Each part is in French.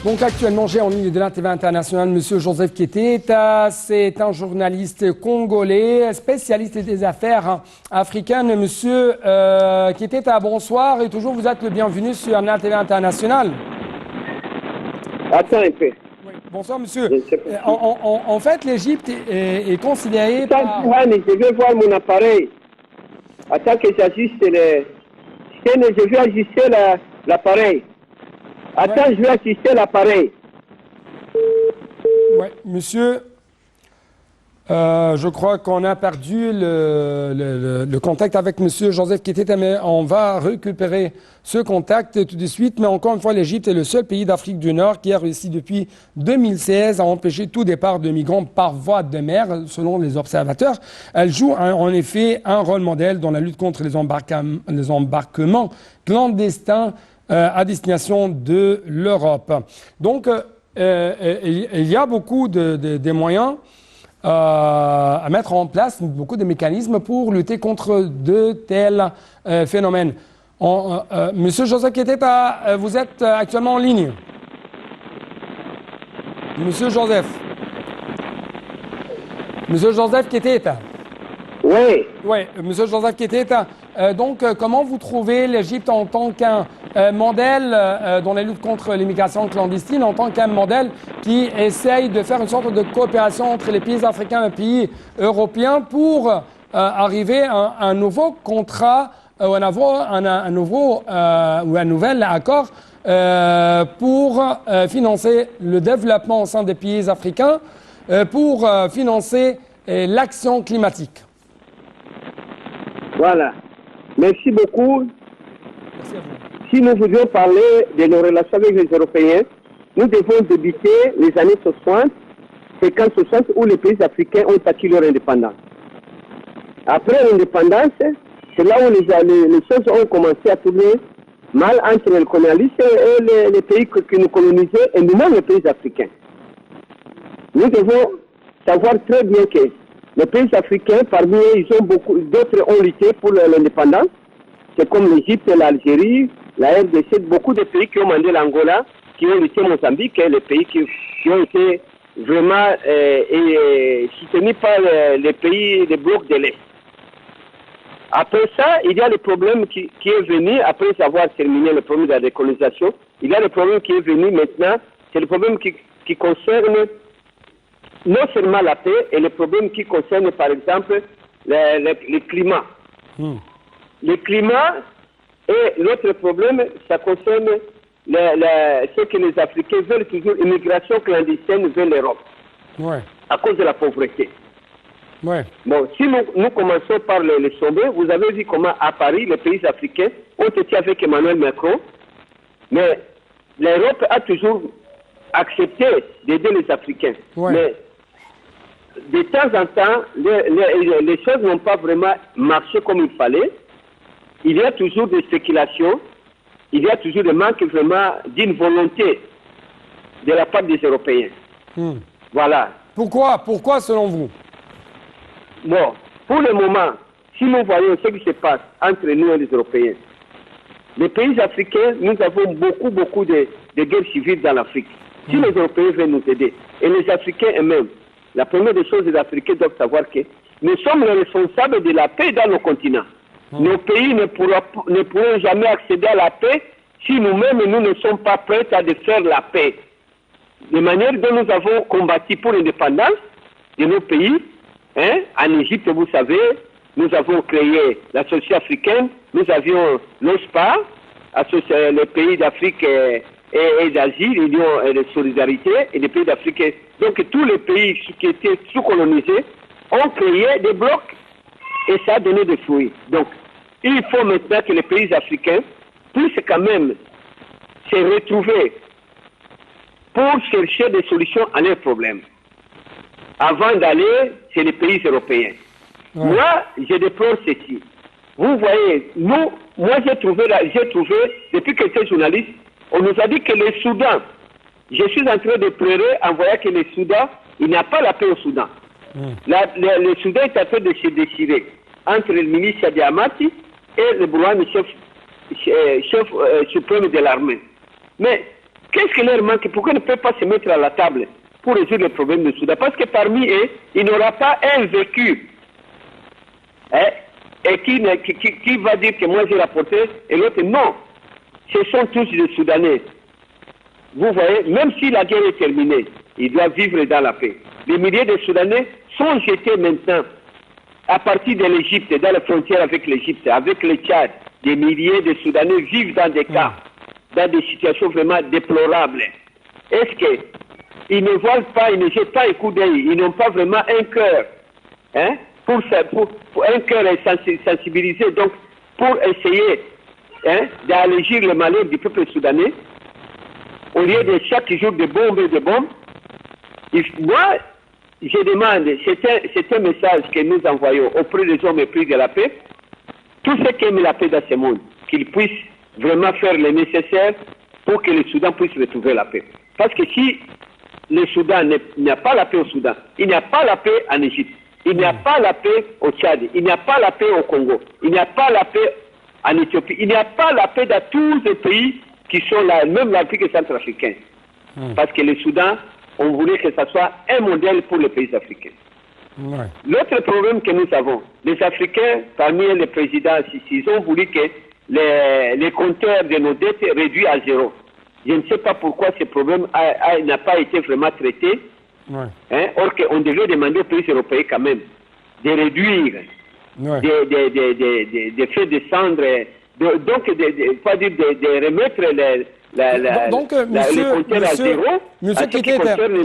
Donc actuellement, j'ai en ligne de la TV internationale M. Joseph Keita. C'est un journaliste congolais, spécialiste des affaires africaines. M. Keita, bonsoir et toujours vous êtes le bienvenu sur la TV internationale. Attends un peu. Oui. Bonsoir monsieur. En fait, l'Égypte est considérée par... Je vais voir mon appareil. Attends que j'ajuste le... Je vais ajuster l'appareil. Attends, je vais ajuster l'appareil. Oui, monsieur, je crois qu'on a perdu le contact avec monsieur Joseph Keita, mais on va récupérer ce contact tout de suite. Mais encore une fois, l'Égypte est le seul pays d'Afrique du Nord qui a réussi depuis 2016 à empêcher tout départ de migrants par voie de mer, selon les observateurs. Elle joue en effet un rôle modèle dans la lutte contre les embarquements clandestins à destination de l'Europe. Donc, il y a beaucoup de moyens à mettre en place, beaucoup de mécanismes pour lutter contre de tels phénomènes. Monsieur Joseph Keita, vous êtes actuellement en ligne. Monsieur Joseph. Monsieur Joseph Keita. Oui. Oui, monsieur Joseph Keita. Donc, comment vous trouvez l'Égypte en tant qu'un modèle dans la lutte contre l'immigration clandestine, en tant qu'un modèle qui essaye de faire une sorte de coopération entre les pays africains et les pays européens pour arriver à un nouveau contrat ou un nouvel accord pour financer le développement au sein des pays africains, pour financer l'action climatique? Voilà. Merci beaucoup. Merci à vous. Si nous voulions parler de nos relations avec les Européens, nous devons débuter les années 60, 50-60, où les pays africains ont acquis leur indépendance. Après l'indépendance, c'est là où les choses ont commencé à tourner mal entre les colonialistes et les pays qui nous colonisaient, et nous-mêmes les pays africains. Nous devons savoir très bien que les pays africains, parmi eux, ils ont beaucoup, d'autres ont lutté pour l'indépendance. C'est comme l'Égypte, l'Algérie, la RDC, beaucoup de pays qui ont demandé l'Angola, qui ont lutté Mozambique, les pays qui ont été vraiment soutenus par les pays des blocs de l'Est. Après ça, il y a le problème qui est venu, après avoir terminé le problème de la décolonisation, il y a le problème qui est venu maintenant, c'est le problème qui concerne non seulement la paix, et les problèmes qui concernent par exemple le climat. Le climat et l'autre problème, ça concerne ce que les Africains veulent toujours, immigration clandestine vers l'Europe, à cause de la pauvreté. Bon, si nous commençons par le sommet, vous avez vu comment à Paris, les pays africains ont été avec Emmanuel Macron, mais l'Europe a toujours accepté d'aider les Africains. Mais de temps en temps, les choses n'ont pas vraiment marché comme il fallait. Il y a toujours des spéculations, il y a toujours des manques vraiment d'une volonté de la part des Européens. Voilà. Pourquoi selon vous? Bon, pour le moment, si nous voyons ce qui se passe entre nous et les Européens, les pays africains, nous avons beaucoup de guerres civiles dans l'Afrique. Si les Européens veulent nous aider, et les Africains eux-mêmes, la première des choses, les Africains doivent savoir que nous sommes les responsables de la paix dans nos continents. Nos pays ne pourront jamais accéder à la paix si nous-mêmes, nous ne sommes pas prêts à faire la paix. De manière dont nous avons combattu pour l'indépendance de nos pays, en Égypte, vous savez, nous avons créé la Société africaine, nous avions l'OSPA, les pays d'Afrique et d'Asie, l'Union de solidarité, et les pays d'Afrique. Donc tous les pays qui étaient sous-colonisés ont créé des blocs et ça a donné des fruits. Donc il faut maintenant que les pays africains puissent quand même se retrouver pour chercher des solutions à leurs problèmes. Avant d'aller chez les pays européens. Moi, je déplore ceci. Vous voyez, moi j'ai trouvé, depuis que j'étais journaliste, on nous a dit que le Soudan, je suis en train de pleurer en voyant que le Soudan, il n'y a pas la paix au Soudan. Le Soudan est en train de se déchirer entre le ministre Diamati et le Bourouane, chef suprême de l'armée. Mais Qu'est-ce qui leur manque? Pourquoi ils ne peuvent pas se mettre à la table pour résoudre le problème du Soudan? Parce que parmi eux, il n'y aura pas un vécu. Hein? Et qui va dire que moi j'ai rapporté et l'autre non. Ce sont tous des Soudanais. Vous voyez, même si la guerre est terminée, ils doivent vivre dans la paix. Des milliers de Soudanais sont jetés maintenant à partir de l'Égypte, dans les frontières avec l'Égypte, avec le Tchad. Des milliers de Soudanais vivent dans des cas, dans des situations vraiment déplorables. Est-ce qu'ils ne voient pas, ils ne jettent pas un coup d'œil, ils n'ont pas vraiment un cœur, hein, pour un cœur sensibilisé, donc pour essayer, hein, d'allégir le malheur du peuple soudanais, au lieu de chaque jour de bombes et de bombes. Moi, je demande, c'est un message que nous envoyons auprès des hommes épris de la paix, tous ceux qui aiment la paix dans ce monde, qu'ils puissent vraiment faire le nécessaire pour que le Soudan puisse retrouver la paix. Parce que si le Soudan, il n'y a pas la paix au Soudan, il n'y a pas la paix en Égypte, il n'y a pas la paix au Tchad, il n'y a pas la paix au Congo, il n'y a pas la paix en Éthiopie, il n'y a pas la paix dans tous les pays qui sont là, même l'Afrique centrafricaine. Parce que le Soudan, on voulait que ça soit un modèle pour les pays africains. Ouais. L'autre problème que nous avons, les Africains, parmi les présidents, ils ont voulu que les compteurs de nos dettes réduits à zéro. Je ne sais pas pourquoi ce problème n'a pas été vraiment traité. Ouais. Hein? Or qu'on devait demander aux pays européens quand même de réduire, Ouais. de faire descendre, pas dire de remettre les compteurs à zéro, monsieur à ce qui concerne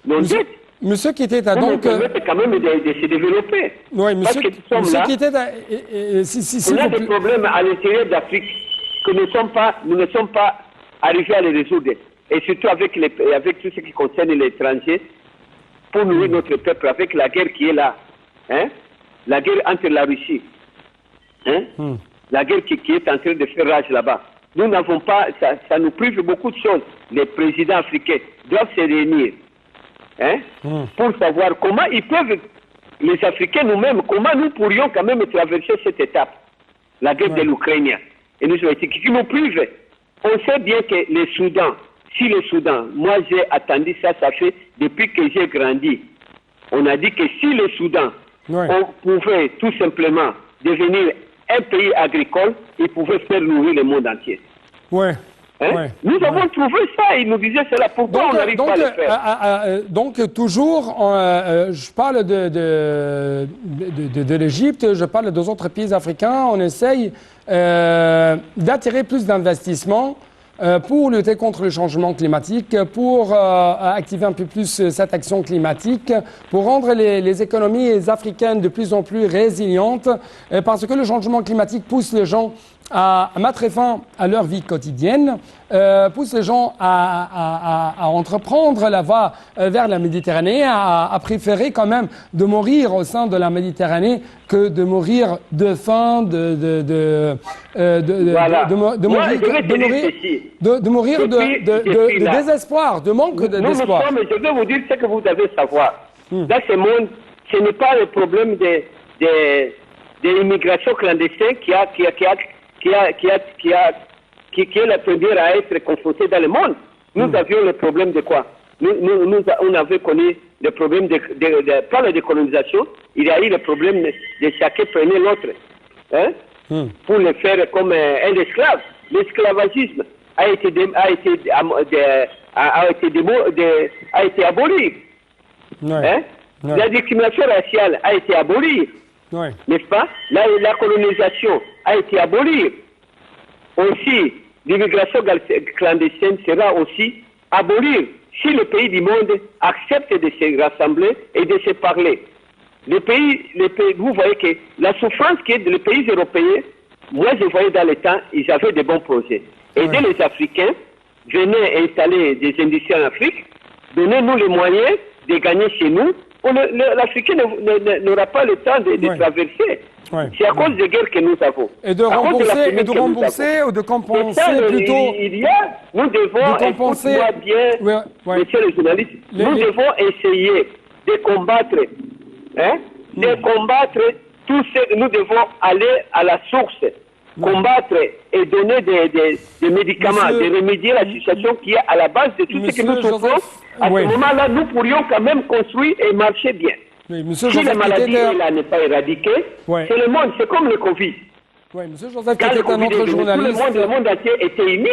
nos dettes. Monsieur Kiteta, Pour nous donc... permettre quand même de se développer. Oui, monsieur, Parce que nous sommes là, Kiteta, on a des problèmes à l'intérieur d'Afrique que nous ne sommes pas arrivés à les résoudre. Et surtout avec tout ce qui concerne l'étranger, pour nourrir notre peuple, avec la guerre qui est là. Hein? La guerre entre la Russie. Hein? La guerre qui est en train de faire rage là-bas. Nous n'avons pas, ça nous prive beaucoup de choses. Les présidents africains doivent se réunir. Hein? Pour savoir comment ils peuvent, les Africains nous-mêmes, comment nous pourrions quand même traverser cette étape, la guerre de l'Ukraine. Et nous qui nous prive. On sait bien que le Soudan, si le Soudan, moi j'ai attendu ça fait depuis que j'ai grandi. On a dit que si le Soudan, on pouvait tout simplement devenir un pays agricole, il pouvait faire nourrir le monde entier. Ouais. Hein? Ouais. Nous avons trouvé ça, ils nous disaient cela. Pourquoi on n'arrive pas à le faire? Donc, toujours, je parle de l'Égypte, je parle des autres pays africains, on essaye d'attirer plus d'investissements pour lutter contre le changement climatique, pour activer un peu plus cette action climatique, pour rendre les économies africaines de plus en plus résilientes, parce que le changement climatique pousse les gens à mettre fin à leur vie quotidienne, pousse les gens à entreprendre la voie vers la Méditerranée, à préférer quand même de mourir au sein de la Méditerranée que de mourir de faim, de mourir de désespoir, de manque d'espoir. Mais je vais vous dire ce que vous devez savoir. Dans ce monde, ce n'est pas le problème de l'immigration clandestine qui est la première à être confrontée dans le monde. Nous avions le problème de quoi? On avait connu le problème pas la décolonisation, il y a eu le problème de chacun prenait l'autre, hein? Pour le faire comme un esclave. L'esclavagisme a été aboli. Hein? La discrimination raciale a été abolie. N'est-ce pas? La colonisation a été abolie. Aussi, l'immigration clandestine sera aussi abolie si le pays du monde accepte de se rassembler et de se parler. Les pays, vous voyez que la souffrance qui est des pays européens, moi je voyais dans le temps, ils avaient de bons projets. Aider les Africains, venez installer des industries en Afrique, donnez-nous les moyens de gagner chez nous. L'Africain n'aura pas le temps de traverser. C'est à cause des guerres que nous avons. Et de rembourser ou de compenser plutôt. Nous devons, écoute-moi bien, messieurs les journalistes, nous devons essayer de combattre, nous devons aller à la source combattre et donner des médicaments, Monsieur, de remédier à la situation qui est à la base de tout ce que nous souffrons, à ce moment-là, nous pourrions quand même construire et marcher bien. Oui, monsieur Si la Joseph maladie Kitete, là, n'est pas éradiquée, Ouais. c'est le monde, c'est comme le Covid. oui, monsieur Joseph Quand Kitete, le un Covid autre est venu, journaliste. le monde entier était uni,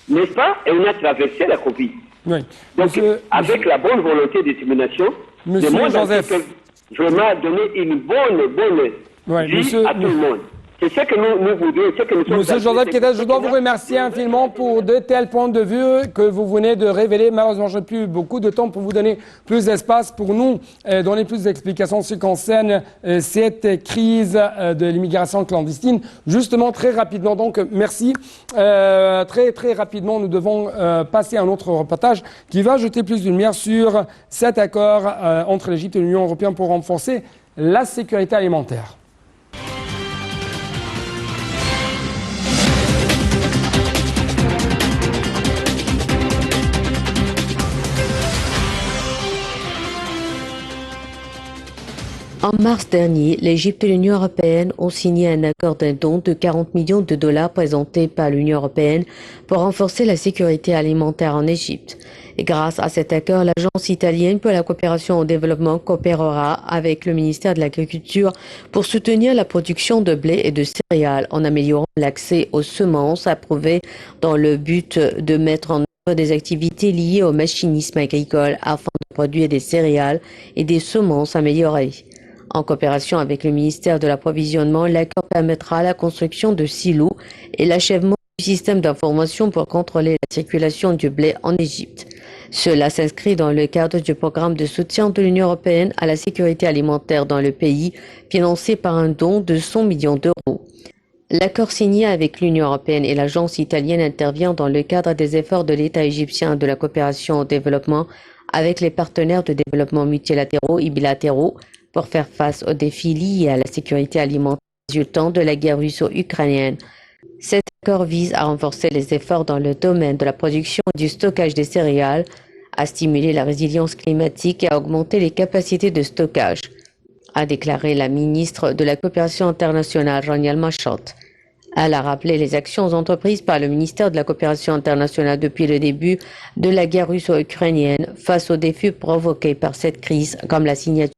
n'est-ce pas? Et on a traversé la Covid. Oui. Donc, Monsieur, avec la bonne volonté de discrimination, Monsieur le monde Joseph. entier peut vraiment donner une bonne Ouais, vie monsieur- à tout le monde. C'est ce que nous voudrions, ce que nous sommes Monsieur Joseph Kitete, je dois vous remercier infiniment pour de tels points de vue que vous venez de révéler. Malheureusement, je n'ai plus beaucoup de temps pour vous donner plus d'espace pour nous, donner plus d'explications en ce qui concerne cette crise de l'immigration clandestine. Justement, très rapidement, donc, merci. Très rapidement, nous devons passer à un autre reportage qui va jeter plus de lumière sur cet accord entre l'Égypte et l'Union européenne pour renforcer la sécurité alimentaire. En mars dernier, l'Égypte et l'Union européenne ont signé un accord d'un don de 40 millions de dollars présenté par l'Union européenne pour renforcer la sécurité alimentaire en Égypte. Et grâce à cet accord, l'Agence italienne pour la coopération au développement coopérera avec le ministère de l'Agriculture pour soutenir la production de blé et de céréales en améliorant l'accès aux semences approuvées dans le but de mettre en œuvre des activités liées au machinisme agricole afin de produire des céréales et des semences améliorées. En coopération avec le ministère de l'Approvisionnement, l'accord permettra la construction de silos et l'achèvement du système d'information pour contrôler la circulation du blé en Égypte. Cela s'inscrit dans le cadre du programme de soutien de l'Union européenne à la sécurité alimentaire dans le pays, financé par un don de 100 millions d'euros. L'accord signé avec l'Union européenne et l'agence italienne intervient dans le cadre des efforts de l'État égyptien de la coopération au développement avec les partenaires de développement multilatéraux et bilatéraux pour faire face aux défis liés à la sécurité alimentaire résultant de la guerre russo-ukrainienne. Cet accord vise à renforcer les efforts dans le domaine de la production et du stockage des céréales, à stimuler la résilience climatique et à augmenter les capacités de stockage, a déclaré la ministre de la Coopération internationale, Rania Al-Mashot. Elle a rappelé les actions entreprises par le ministère de la Coopération internationale depuis le début de la guerre russo-ukrainienne face aux défis provoqués par cette crise, comme la signature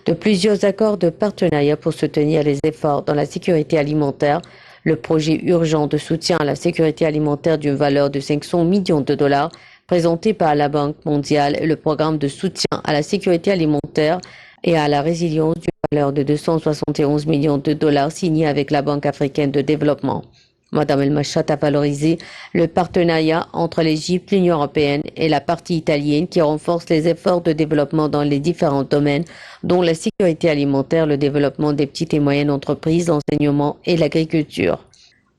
de plusieurs accords de partenariat pour soutenir les efforts dans la sécurité alimentaire, le projet urgent de soutien à la sécurité alimentaire d'une valeur de 500 millions de dollars présenté par la Banque mondiale et le programme de soutien à la sécurité alimentaire et à la résilience d'une valeur de 271 millions de dollars signé avec la Banque africaine de développement. Madame El-Machat a valorisé le partenariat entre l'Égypte, l'Union européenne et la partie italienne qui renforce les efforts de développement dans les différents domaines, dont la sécurité alimentaire, le développement des petites et moyennes entreprises, l'enseignement et l'agriculture.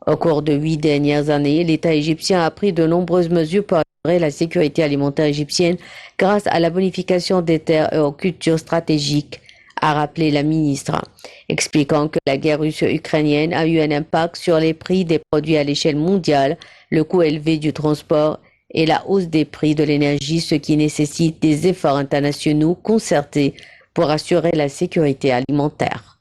Au cours de 8 dernières années, l'État égyptien a pris de nombreuses mesures pour assurer la sécurité alimentaire égyptienne grâce à la bonification des terres et aux cultures stratégiques, a rappelé la ministre, expliquant que la guerre russo-ukrainienne a eu un impact sur les prix des produits à l'échelle mondiale, le coût élevé du transport et la hausse des prix de l'énergie, ce qui nécessite des efforts internationaux concertés pour assurer la sécurité alimentaire.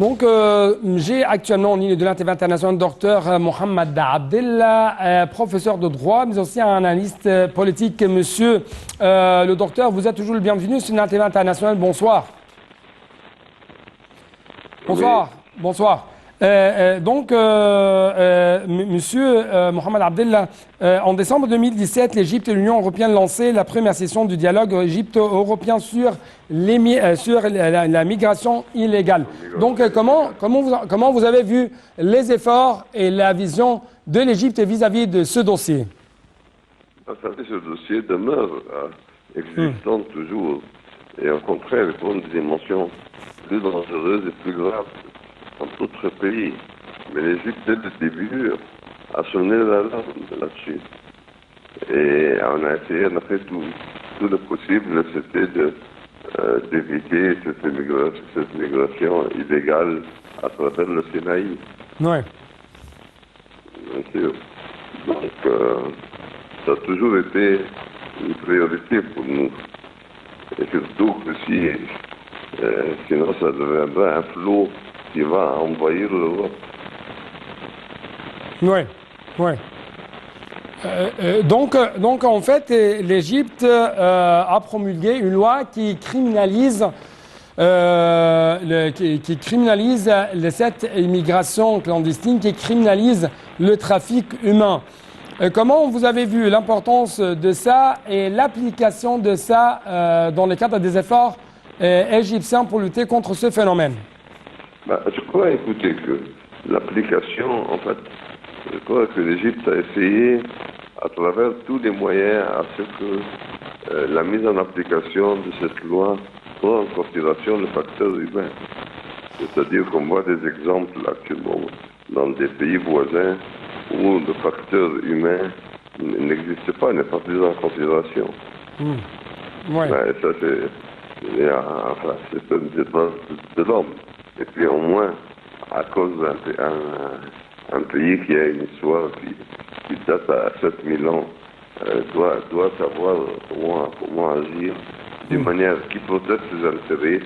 Donc, j'ai actuellement en ligne de l'Interview international Dr Mohamed Abdellah, professeur de droit, mais aussi un analyste politique. Monsieur le docteur, vous êtes toujours le bienvenu sur l'Interview international. Bonsoir. Bonsoir. Oui. Bonsoir. Monsieur Mohamed Abdellah, en décembre 2017, l'Égypte et l'Union européenne lançaient la première session du dialogue égypto-européen sur la migration illégale. Donc, comment vous avez vu les efforts et la vision de l'Égypte vis-à-vis de ce dossier? Ce dossier demeure existant toujours, et au contraire, il prend des dimensions plus dangereuses et plus graves dans d'autres pays. Mais l'Égypte, dès le début, a sonné l'alarme là-dessus. Et on a essayé, on a fait tout le possible, c'était d'éviter cette migration illégale à travers le Sinaï. Ouais. bien sûr. Donc, ça a toujours été une priorité pour nous. Et surtout que sinon ça deviendrait un flot qui va envahir l'Europe. Oui, oui. Donc, en fait, l'Égypte a promulgué une loi qui criminalise, cette immigration clandestine, qui criminalise le trafic humain. Comment vous avez vu l'importance de ça et l'application de ça dans le cadre des efforts égyptiens pour lutter contre ce phénomène? Je crois, écoutez, que l'application, en fait, je crois que l'Égypte a essayé, à travers tous les moyens, à ce que la mise en application de cette loi prend en considération le facteur humain. C'est-à-dire qu'on voit des exemples actuellement dans des pays voisins où le facteur humain n'existe pas, n'est pas pris en considération. Ouais. Ça, c'est un débat de l'homme. Et puis au moins, à cause d'un pays qui a une histoire qui date à 7000 ans, doit savoir comment agir d'une manière qui protège ses intérêts,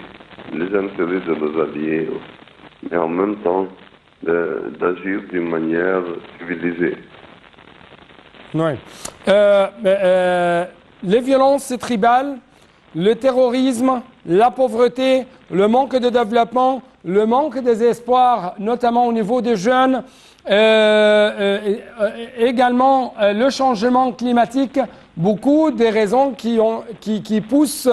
les intérêts de nos alliés, mais en même temps d'agir d'une manière civilisée. Oui. Les violences tribales, le terrorisme, la pauvreté, le manque de développement, le manque des espoirs, notamment au niveau des jeunes, également le changement climatique, beaucoup des raisons qui poussent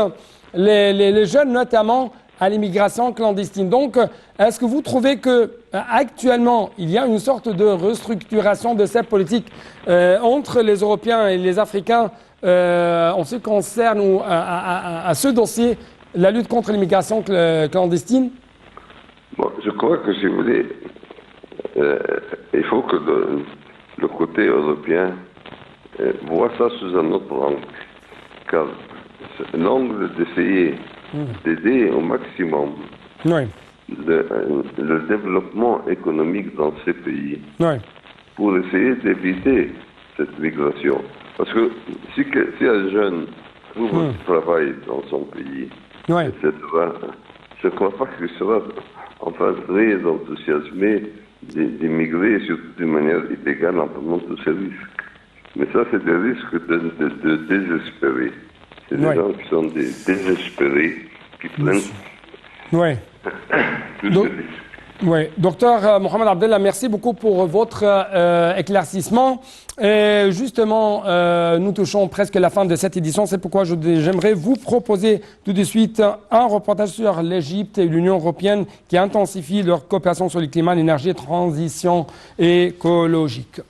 les jeunes notamment à l'immigration clandestine. Donc, est-ce que vous trouvez que actuellement il y a une sorte de restructuration de cette politique entre les Européens et les Africains en ce qui concerne à ce dossier, la lutte contre l'immigration clandestine? Bon, je crois que, si vous voulez, il faut que le côté européen voit ça sous un autre angle. Car l'angle d'essayer d'aider au maximum le développement économique dans ces pays pour essayer d'éviter cette migration. Parce que si un jeune trouve du travail dans son pays, etc., je ne crois pas qu'il sera enfin très enthousiasmé d'immigrer, surtout d'une manière illégale, en prenant tous ces risques. Mais ça, c'est des risques de désespérés. C'est des gens qui sont des désespérés, qui prennent plus de risques. Oui, docteur Mohamed Abdellah, merci beaucoup pour votre éclaircissement. Et justement, nous touchons presque la fin de cette édition. C'est pourquoi j'aimerais vous proposer tout de suite un reportage sur l'Égypte et l'Union européenne qui intensifient leur coopération sur le climat, l'énergie et transition écologique.